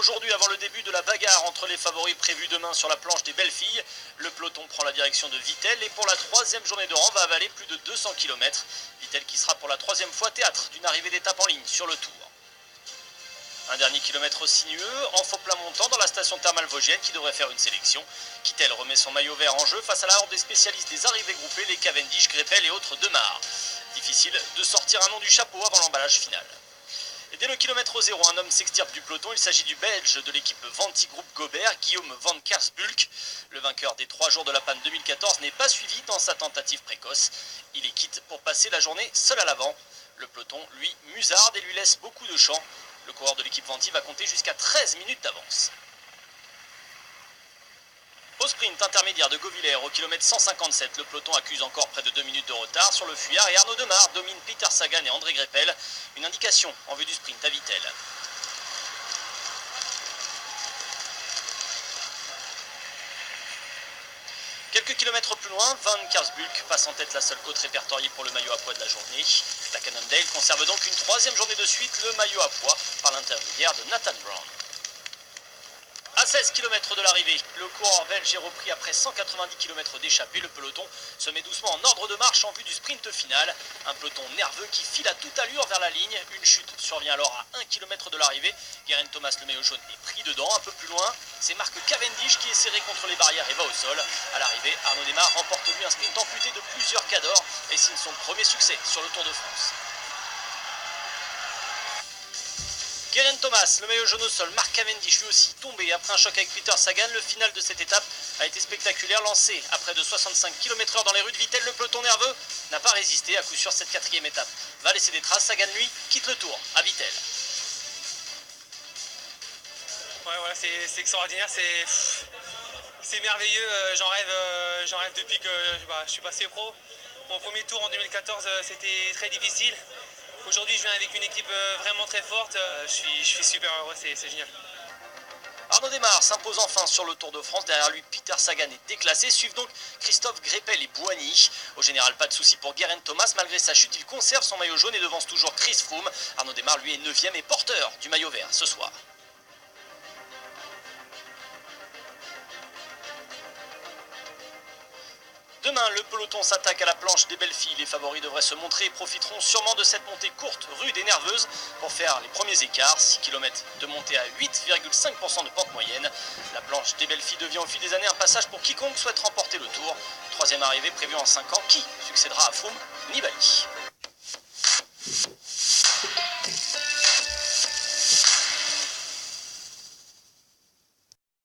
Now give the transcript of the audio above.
aujourd'hui avant le début de la bagarre entre les favoris prévus demain sur la planche des belles filles. Le peloton prend la direction de Vittel et pour la troisième journée de rang va avaler plus de 200 km. Vittel qui sera pour la troisième fois théâtre d'une arrivée d'étape en ligne sur le Tour. Un dernier kilomètre sinueux, en faux plat montant dans la station thermale vosgienne qui devrait faire une sélection. Kittel remet son maillot vert en jeu face à la horde des spécialistes des arrivées groupées, les Cavendish, Greppel et autres Demar. Difficile de sortir un nom du chapeau avant l'emballage final. Et dès le kilomètre 0, un homme s'extirpe du peloton. Il s'agit du Belge de l'équipe Vanti Group Gobert, Guillaume van Kersbulk. Le vainqueur des 3 jours de la panne 2014 n'est pas suivi dans sa tentative précoce. Il est quitte pour passer la journée seul à l'avant. Le peloton, lui, musarde et lui laisse beaucoup de champ. Le coureur de l'équipe Vanti va compter jusqu'à 13 minutes d'avance. Au sprint intermédiaire de Gauvillers au kilomètre 157, le peloton accuse encore près de 2 minutes de retard sur le fuyard et Arnaud Demar domine Peter Sagan et André Greppel. Une indication en vue du sprint à Vittel. Quelques kilomètres plus loin, Van Kersbulk passe en tête la seule côte répertoriée pour le maillot à pois de la journée. La Cannondale conserve donc une troisième journée de suite, le maillot à pois par l'intermédiaire de Nathan Brown. À 16 km de l'arrivée, le coureur belge est repris après 190 km d'échappée. Le peloton se met doucement en ordre de marche en vue du sprint final. Un peloton nerveux qui file à toute allure vers la ligne. Une chute survient alors à 1 km de l'arrivée. Geraint Thomas, le maillot jaune, est pris dedans. Un peu plus loin, c'est Marc Cavendish qui est serré contre les barrières et va au sol. À l'arrivée, Arnaud Demar remporte lui un sprint amputé de plusieurs cadors et signe son premier succès sur le Tour de France. Geraint Thomas, le maillot jaune au sol, Marc Cavendish lui aussi tombé après un choc avec Peter Sagan. Le final de cette étape a été spectaculaire, lancé à près de 65 km/h dans les rues de Vittel. Le peloton nerveux n'a pas résisté, à coup sûr cette quatrième étape va laisser des traces. Sagan lui quitte le Tour à Vittel. Ouais, voilà, c'est extraordinaire, c'est merveilleux, j'en rêve depuis que je suis passé pro. Mon premier tour en 2014 c'était très difficile. Aujourd'hui, je viens avec une équipe vraiment très forte. Je suis super heureux, c'est génial. Arnaud Demar s'impose enfin sur le Tour de France. Derrière lui, Peter Sagan est déclassé. Suivent donc Christophe Greppel et Bouhanni. Au général, pas de souci pour Geraint Thomas. Malgré sa chute, il conserve son maillot jaune et devance toujours Chris Froome. Arnaud Demar, lui, est 9e et porteur du maillot vert ce soir. Demain, le peloton s'attaque à la planche des belles filles. Les favoris devraient se montrer et profiteront sûrement de cette montée courte, rude et nerveuse pour faire les premiers écarts. 6 km de montée à 8,5% de pente moyenne. La planche des belles filles devient au fil des années un passage pour quiconque souhaite remporter le Tour. Troisième arrivée prévue en 5 ans. Qui succédera à Froome? Nibali.